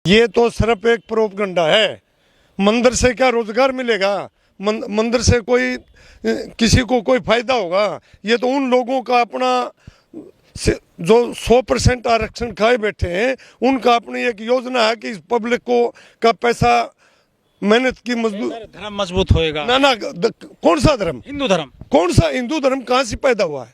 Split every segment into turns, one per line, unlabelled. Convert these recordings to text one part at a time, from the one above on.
ये तो सिर्फ एक प्रोपगंडा है। मंदिर से क्या रोजगार मिलेगा? मंदिर से कोई किसी को कोई फायदा होगा? ये तो उन लोगों का अपना जो 100% आरक्षण खाए बैठे हैं, उनका अपनी एक योजना है कि इस पब्लिक को का पैसा मेहनत की मजबूत
धर्म मजबूत होएगा।
ना कौन सा धर्म?
हिंदू धर्म।
कौन सा हिंदू धर्म कहाँ से पैदा हुआ है?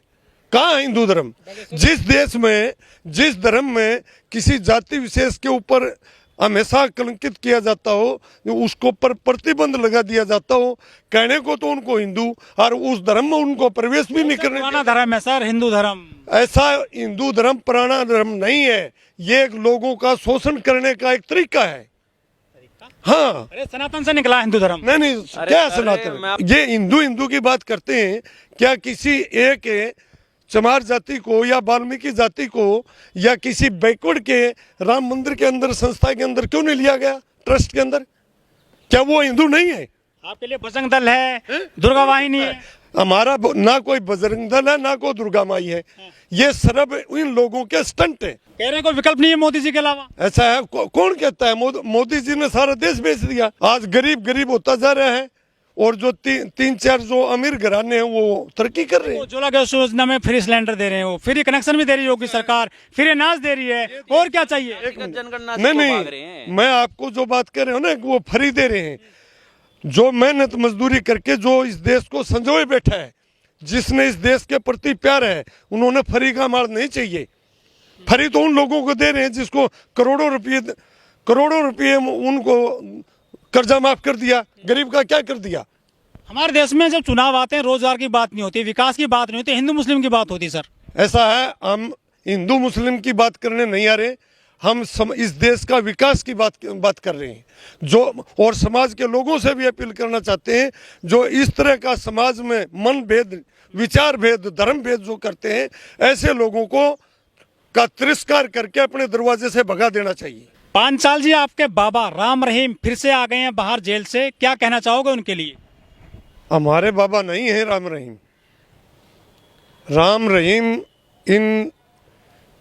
कहाँ है हिंदू धर्म? जिस देश में जिस धर्म में किसी जाति विशेष के ऊपर हमेशा कलंकित किया जाता हो, उसको पर प्रतिबंध लगा दिया जाता हो, कहने को तो उनको हिंदू, और उस धर्म में उनको प्रवेश भी नहीं करने।
पुराना धर्म है सर हिंदू धर्म।
ऐसा हिंदू धर्म पुराना धर्म नहीं है, ये लोगों का शोषण करने का एक तरीका है। हाँ,
अरे सनातन से निकला हिंदू धर्म।
नहीं क्या सनातन? ये हिंदू की बात करते हैं, क्या किसी एक चमार जाति को या वाल्मीकि जाति को या किसी बैकवर्ड के राम मंदिर के अंदर, संस्था के अंदर क्यों नहीं लिया गया? ट्रस्ट के अंदर? क्या वो हिंदू नहीं है?
आपके लिए बजरंग दल है, दुर्गा वाहिनी है।
हमारा ना कोई बजरंग दल है, ना कोई दुर्गा माई है। ये सब इन लोगों के स्टंट है।
कहने को विकल्प नहीं है मोदी जी के अलावा।
ऐसा है? कौन कहता है? मोदी जी ने सारा देश बेच दिया। आज गरीब होता जा रहा है, और जो तीन चार जो अमीर घराने हैं वो तरक्की कर रहे हैं।
उज्ज्वला गैस योजना में फ्री सिलेंडर दे रहे हैं, वो फ्री कनेक्शन भी दे रही है योगी सरकार, फ्री अनाज दे रही है, और क्या चाहिए?
नहीं, मैं आपको जो बात कर रहे हो ना, वो फ्री दे रहे हैं। जो मेहनत मजदूरी करके जो इस देश को संजोए बैठा है, जिसने इस देश के प्रति प्यार है, उन्होंने फ्री का माल नहीं चाहिए। फ्री तो उन लोगों को दे रहे हैं जिसको करोड़ों रुपये उनको कर्जा माफ कर दिया। गरीब का क्या कर दिया?
हमारे देश में जब चुनाव आते हैं, रोजगार की बात नहीं होती, विकास की बात नहीं होती, हिंदू मुस्लिम की बात होती सर।
ऐसा है, हम हिंदू मुस्लिम की बात करने नहीं आ रहे, हम इस देश का विकास की बात कर रहे हैं। जो और समाज के लोगों से भी अपील करना चाहते हैं, जो इस तरह का समाज में मन भेद, विचार भेद, धर्म भेद जो करते हैं, ऐसे लोगों को का तिरस्कार करके अपने दरवाजे से भगा देना चाहिए।
पांचाल जी, आपके बाबा राम रहीम फिर से आ गए हैं बाहर जेल से, क्या कहना चाहोगे उनके लिए?
हमारे बाबा नहीं है राम रहीम। राम रहीम इन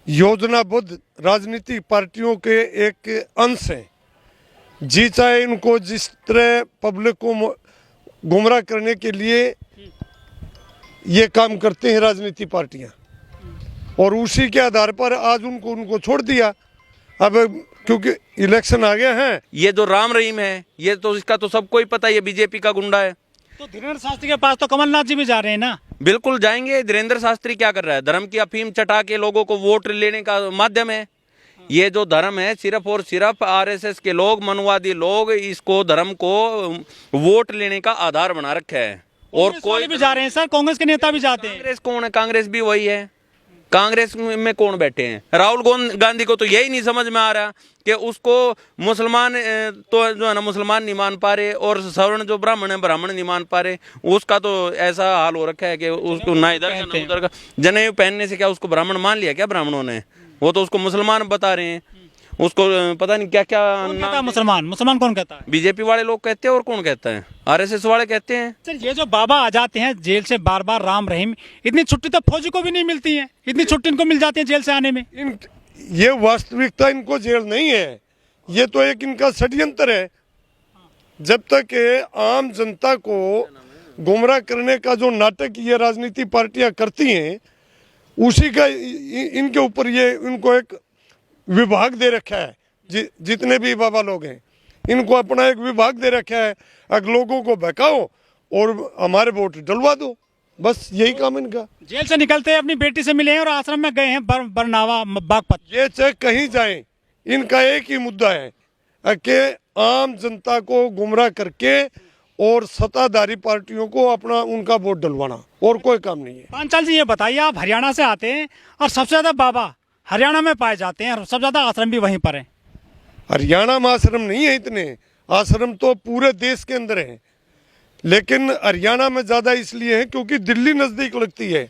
योजनाबद्ध राजनीतिक पार्टियों के एक अंश हैं। जी चाहे इनको जिस तरह पब्लिक को गुमराह करने के लिए ये काम करते हैं राजनीतिक पार्टियां, और उसी के आधार पर आज उनको छोड़ दिया। अब क्योंकि इलेक्शन आ गया है।
ये जो राम रहीम है, ये तो इसका तो सबको ही पता है, ये बीजेपी का गुंडा है।
तो धीरेन्द्र शास्त्री के पास तो कमलनाथ जी भी जा रहे हैं ना।
बिल्कुल जाएंगे। धीरेन्द्र शास्त्री क्या कर रहा है? धर्म की अफीम चटा के लोगों को वोट लेने का माध्यम है। ये जो धर्म है, सिर्फ और सिर्फ आरएसएस के लोग, मनवादी लोग इसको धर्म को वोट लेने का आधार बना रखा है। और कोई
भी जा रहे हैं सर, कांग्रेस के नेता भी जाते हैं।
कांग्रेस कौन है? कांग्रेस भी वही है। कांग्रेस में कौन बैठे हैं? राहुल गांधी को तो यही नहीं समझ में आ रहा कि उसको मुसलमान तो जो है ना मुसलमान नहीं मान पा रहे, और सवर्ण जो ब्राह्मण है ब्राह्मण नहीं मान पा रहे। उसका तो ऐसा हाल हो रखा है कि उसको ना इधर का ना उधर का। जनेऊ पहनने से क्या उसको ब्राह्मण मान लिया क्या ब्राह्मणों ने? वो तो उसको मुसलमान बता रहे हैं। उसको पता नहीं क्या क्या
मुसलमान कौन कहता है?
बीजेपी वाले लोग कहते हैं, और कौन कहता है? आरएसएस वाले कहते हैं।
सर, ये जो बाबा आ जाते हैं जेल से बार बार, राम रहीम, इतनी छुट्टी तो फौजी को भी नहीं मिलती है, इतनी छुट्टी इनको मिल जाती है जेल से आने में।
ये वास्तविकता, इनको जेल नहीं है, ये तो एक इनका षड्यंत्र है। जब तक आम जनता को गुमराह करने का जो नाटक ये राजनीतिक पार्टियां करती हैं, उसी का इनके ऊपर ये इनको एक विभाग दे रखा है। जितने भी बाबा लोग हैं, इनको अपना एक विभाग दे रखा है। अगर लोगों को बहकाओ और हमारे वोट डलवा दो, बस यही काम इनका।
जेल से निकलते अपनी बेटी से मिले हैं और आश्रम में गए हैं बरनावा बागपत।
ये चाहे कहीं जाएं, इनका एक ही मुद्दा है कि आम जनता को गुमराह करके और सत्ताधारी पार्टियों को अपना उनका वोट डलवाना, और कोई काम नहीं है।
पांचाल जी, ये बताइए, आप हरियाणा से आते हैं और सबसे ज्यादा बाबा हरियाणा में पाए जाते हैं और सबसे ज्यादा आश्रम भी वहीं पर है।
हरियाणा में आश्रम नहीं है, इतने आश्रम तो पूरे देश के अंदर है, लेकिन हरियाणा में ज्यादा इसलिए है क्योंकि दिल्ली नजदीक लगती है,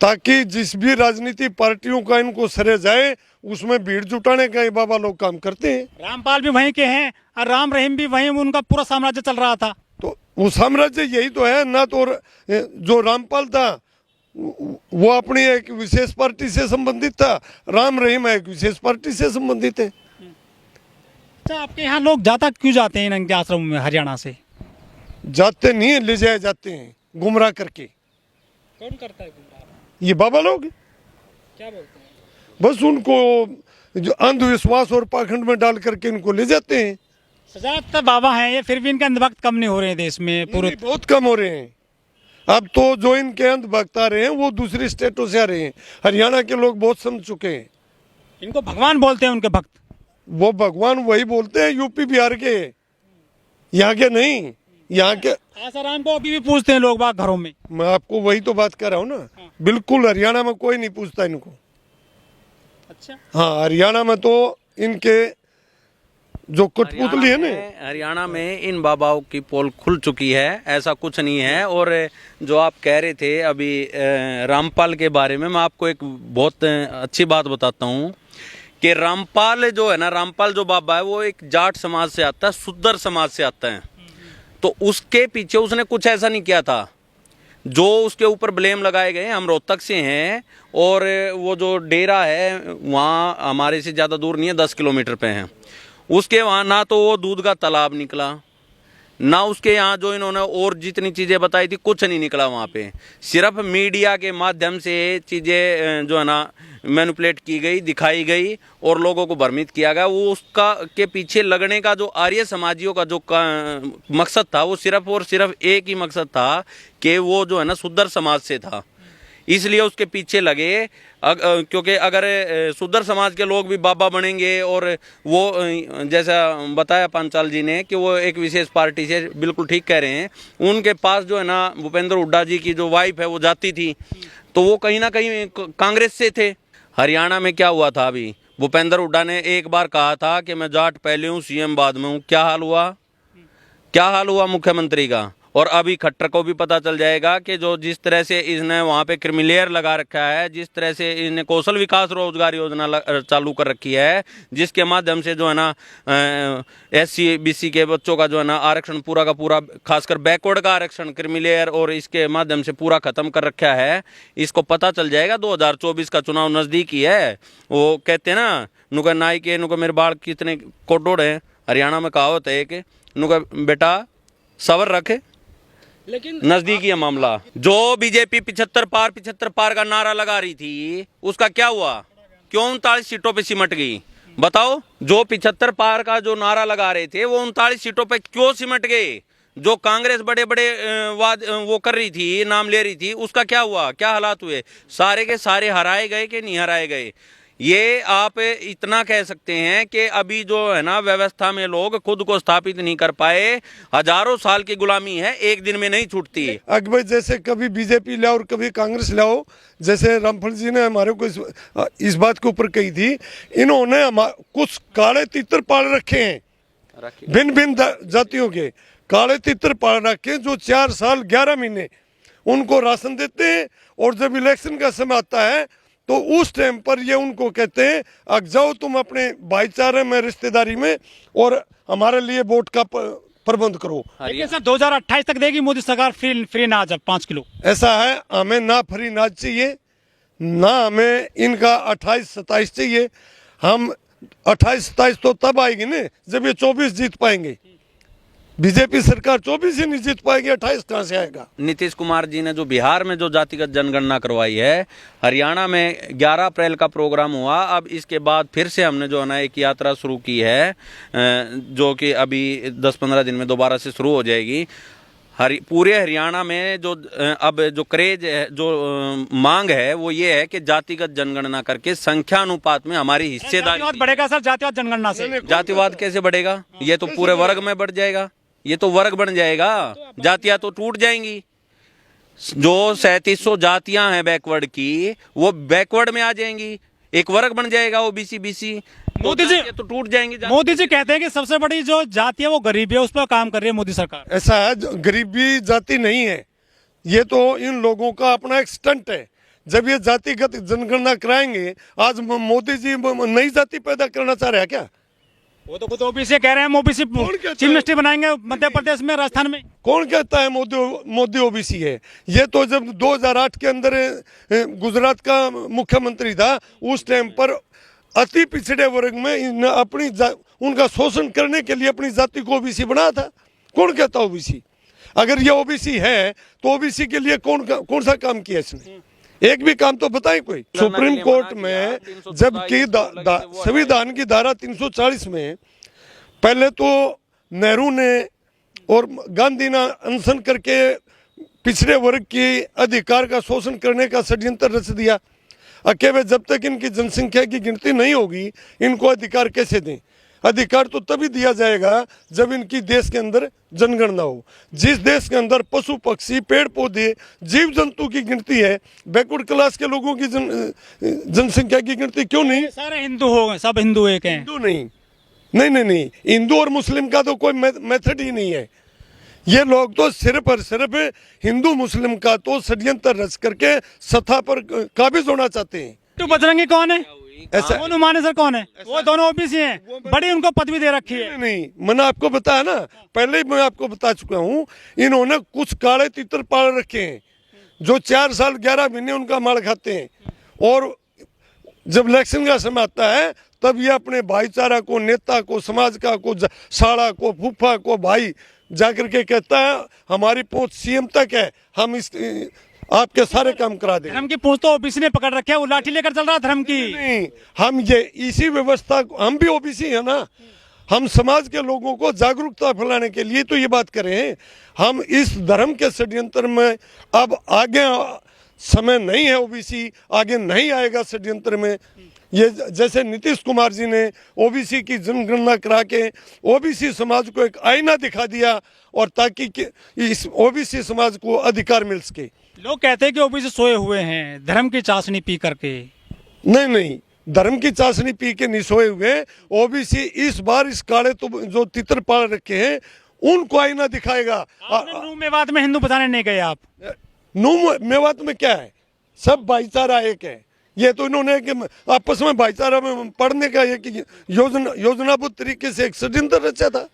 ताकि जिस भी राजनीतिक पार्टियों का इनको सरे जाए उसमें भीड़ जुटाने का ये बाबा लोग काम करते हैं।
रामपाल भी वहीं के हैं और राम रहीम भी वहीं, उनका पूरा साम्राज्य चल रहा था।
तो वो साम्राज्य यही तो है ना। तो जो रामपाल था वो अपनी एक विशेष पार्टी से संबंधित था, राम रहीम एक विशेष पार्टी से संबंधित है।
अच्छा, आपके यहाँ लोग ज्यादा क्यों जाते हैं इन अनाथ आश्रमों में हरियाणा से?
जाते नहीं है, ले जाए जाते हैं गुमराह करके।
कौन करता है गुमराह?
ये बाबा लोग
क्या बोलते हैं?
बस उनको जो अंधविश्वास और पाखंड में डाल करके इनको ले जाते हैं।
सजात बाबा हैं ये, फिर भी इनके अंधभक्त कम नहीं हो रहे हैं देश में पूरे।
नहीं, बहुत कम हो रहे हैं। अब तो जो इनके अंधभक्त आ रहे हैं वो दूसरी स्टेटों से आ रहे हैं। हरियाणा के लोग बहुत समझ चुके हैं।
इनको भगवान बोलते हैं उनके भक्त।
वो भगवान वही बोलते हैं यूपी बिहार के, यहाँ के नहीं। यहाँ के
आसाराम को अभी भी पूछते हैं लोग बाग घरों में।
मैं आपको वही तो बात कर रहा हूँ ना। बिल्कुल हरियाणा में कोई नहीं पूछता इनको।
अच्छा,
हाँ, हरियाणा में तो इनके जो कठपुतली है ना,
हरियाणा में इन बाबाओं की पोल खुल चुकी है, ऐसा कुछ नहीं है। और जो आप कह रहे थे अभी रामपाल के बारे में, मैं आपको एक बहुत अच्छी बात बताता हूँ कि रामपाल जो है ना, रामपाल जो बाबा है वो एक जाट समाज से आता है, सुद्दर समाज से आता है। तो उसके पीछे उसने कुछ ऐसा नहीं किया था जो उसके ऊपर ब्लेम लगाए गए। हम रोहतक से हैं और वो जो डेरा है वहाँ हमारे से ज़्यादा दूर नहीं है, 10 किलोमीटर पे है। उसके वहाँ ना तो वो दूध का तालाब निकला, ना उसके यहाँ जो इन्होंने और जितनी चीज़ें बताई थी कुछ नहीं निकला वहाँ पे। सिर्फ मीडिया के माध्यम से चीज़ें जो है ना मैनिपुलेट की गई, दिखाई गई और लोगों को भ्रमित किया गया। वो उसका के पीछे लगने का जो आर्य समाजियों का जो मकसद था वो सिर्फ और सिर्फ एक ही मकसद था कि वो जो है ना सुद्दर समाज से था, इसलिए उसके पीछे लगे। क्योंकि अगर सुद्दर समाज के लोग भी बाबा बनेंगे और वो जैसा बताया पांचाल जी ने कि वो एक विशेष पार्टी से, बिल्कुल ठीक कह रहे हैं। उनके पास जो है ना भूपेंद्र हुड्डा जी की जो वाइफ है वो जाती थी, तो वो कहीं ना कहीं कांग्रेस से थे। हरियाणा में क्या हुआ था अभी, भूपेंद्र हुड्डा ने एक बार कहा था कि मैं जाट पहले हूँ सीएम बाद में हूँ। क्या हाल हुआ, क्या हाल हुआ मुख्यमंत्री का। और अभी खट्टर को भी पता चल जाएगा कि जो जिस तरह से इसने वहाँ पे क्रिमिलेयर लगा रखा है, जिस तरह से इसने कौशल विकास रोजगार योजना चालू कर रखी है, जिसके माध्यम से जो है ना SC BC के बच्चों का जो है ना आरक्षण पूरा का पूरा, खासकर बैकवर्ड का आरक्षण क्रिमिलेयर और इसके माध्यम से पूरा खत्म कर रखा है। इसको पता चल जाएगा। 2024 का चुनाव नज़दीक ही है। वो कहते हैं ना, नुका नाई के नुका मेरे बाल कितने कोटोड़ है। हरियाणा में कहावत है कि नुका बेटा सबर रखे,
लेकिन
नजदीकी है मामला। जो बीजेपी 75 पार का नारा लगा रही थी उसका क्या हुआ, क्यों 39 सीटों पे सिमट गई, बताओ। जो 75 पार का जो नारा लगा रहे थे वो 39 सीटों पे क्यों सिमट गए। जो कांग्रेस बड़े बड़े वाद वो कर रही थी, नाम ले रही थी, उसका क्या हुआ, क्या हालात हुए। सारे के सारे हराए गए कि नहीं हराए गए। ये आप इतना कह सकते हैं कि अभी जो है ना व्यवस्था में लोग खुद को स्थापित नहीं कर पाए। हजारों साल की गुलामी है, एक दिन में नहीं छूटती।
अकबर जैसे कभी बीजेपी लाओ और कभी कांग्रेस लाओ, जैसे रामफल जी ने हमारे को इस बात के ऊपर कही थी, इन्होंने कुछ काले तीतर पाल रखे हैं, भिन्न भिन्न जातियों के काले तीतर पाल रखे, जो 4 साल 11 महीने उनको राशन देते हैं। और जब इलेक्शन का समय आता है तो उस टाइम पर ये उनको कहते हैं अब जाओ तुम अपने भाईचारे में, रिश्तेदारी में, और हमारे लिए वोट का प्रबंध करो।
लेकिन सर 2028 तक देगी मोदी सरकार फ्री अनाज 5 किलो।
ऐसा है, हमें ना फ्री अनाज चाहिए, ना हमें इनका 28-27 चाहिए। हम 28-27 तो तब आएगी ना जब ये 24 जीत पाएंगे। बीजेपी सरकार 24 ही नहीं जीत पाएगी, 28 कहाँ से आएगा।
नीतीश कुमार जी ने जो बिहार में जो जातिगत जनगणना करवाई है, हरियाणा में 11 अप्रैल का प्रोग्राम हुआ। अब इसके बाद फिर से हमने जो है ना एक यात्रा शुरू की है, जो कि अभी 10-15 दिन में दोबारा से शुरू हो जाएगी। पूरे हरियाणा में जो अब जो क्रेज है, जो मांग है, वो ये है कि जातिगत जनगणना करके संख्यानुपात में हमारी हिस्सेदारी
बढ़ेगा सर। जातिवाद जनगणना से
जातिवाद कैसे बढ़ेगा, ये तो पूरे वर्ग में बढ़ जाएगा, ये तो वर्ग बन जाएगा, जातियां तो टूट जाएंगी। जो 3700 जातियां हैं बैकवर्ड की, वो बैकवर्ड में आ जाएंगी, एक वर्ग बन जाएगा OBC BC।
मोदी जी
तो टूट जाएंगी।
मोदी जी कहते हैं कि सबसे बड़ी जो जाति है वो गरीबी है, उस पर काम कर रही है मोदी सरकार।
ऐसा है, गरीबी जाति नहीं है, ये तो इन लोगों का अपना एक स्टंट है। जब ये जातिगत जनगणना कराएंगे, आज मोदी जी नई जाति पैदा करना चाह रहे हैं क्या?
वो तो खुद OBC कह रहे हैं, OBC चीफ मिनिस्टर बनाएंगे मध्य प्रदेश में, राजस्थान में।
कौन कहता है मोदी OBC है? ये तो जब 2008 के अंदर गुजरात का मुख्यमंत्री था, उस टाइम पर अति पिछड़े वर्ग में उनका शोषण करने के लिए अपनी जाति को ओबीसी बनाया था। कौन कहता ओबीसी? अगर ये ओबीसी है तो ओबीसी के लिए कौन सा काम किया इसने? एक भी काम तो बताएं कोई। सुप्रीम कोर्ट में जबकि संविधान की धारा 340 में पहले तो नेहरू ने और गांधी ने अनशन करके पिछड़े वर्ग के अधिकार का शोषण करने का षड्यंत्र रच दिया। अकेले जब तक इनकी जनसंख्या की गिनती नहीं होगी इनको अधिकार कैसे दें? अधिकार तो तभी दिया जाएगा जब इनकी देश के अंदर जनगणना हो। जिस देश के अंदर पशु पक्षी पेड़ पौधे जीव जंतु की गिनती है, बैकवर्ड क्लास के लोगों की जनसंख्या की गिनती क्यों नहीं?
सारे हिंदू हो गए, सब हिंदू एक हैं।
हिंदू नहीं, हिंदू और मुस्लिम का तो कोई मेथड ही नहीं है। ये लोग तो सिर्फ और सिर्फ हिंदू मुस्लिम का तो षड्यंत्र रच करके सत्ता पर काबिज होना चाहते हैं।
तो बजरंगी कौन है?
ऐसा
मोनू मानेसर कौन है? वो दोनों ओबीसी हैं, बड़ी उनको पदवी दे रखी है।
नहीं, मैंने आपको बताया ना, पहले ही मैं आपको बता चुका हूँ, इन्होंने कुछ काले तीतर पाल रखे हैं जो 4 साल 11 महीने उनका माल खाते हैं, और जब इलेक्शन का समय आता है तब ये अपने भाईचारा को, नेता को, समाज का को, साड़ा को, फूफा को भाई जाकर के कहता है हमारी पहुंच सीएम तक है, हम इस आपके सारे काम करा दें।
धर्म की पूंछ तो ओबीसी ने पकड़ रखी है, वो लाठी लेकर चल रहा है धर्म की।
नहीं, हम ये इसी व्यवस्था, हम भी ओबीसी है ना, हम समाज के लोगों को जागरूकता फैलाने के लिए तो ये बात कर रहे हैं। हम इस धर्म के षड्यंत्र में अब आगे समय नहीं है, ओबीसी आगे नहीं आएगा षड्यंत्र में। ये जैसे नीतीश कुमार जी ने ओबीसी की जनगणना करा के ओबीसी समाज को एक आईना दिखा दिया, और ताकि इस ओबीसी समाज को अधिकार मिल सके।
लोग कहते हैं कि ओबीसी सोए हुए हैं धर्म की चाशनी पी करके।
नहीं, धर्म की चाशनी पी के नहीं सोए हुए। ओबीसी इस बार इस काले तो जो तितर पाल रखे हैं उनको आईना दिखाएगा।
नूह मेवात में हिंदू बताने नहीं गए आप?
नूह मेवात में क्या है? सब भाईचारा एक है। ये तो इन्होंने कि आपस में भाईचारा में पढ़ने का एक योजनाबद्ध तरीके से एक षड्यंत्र रचा था।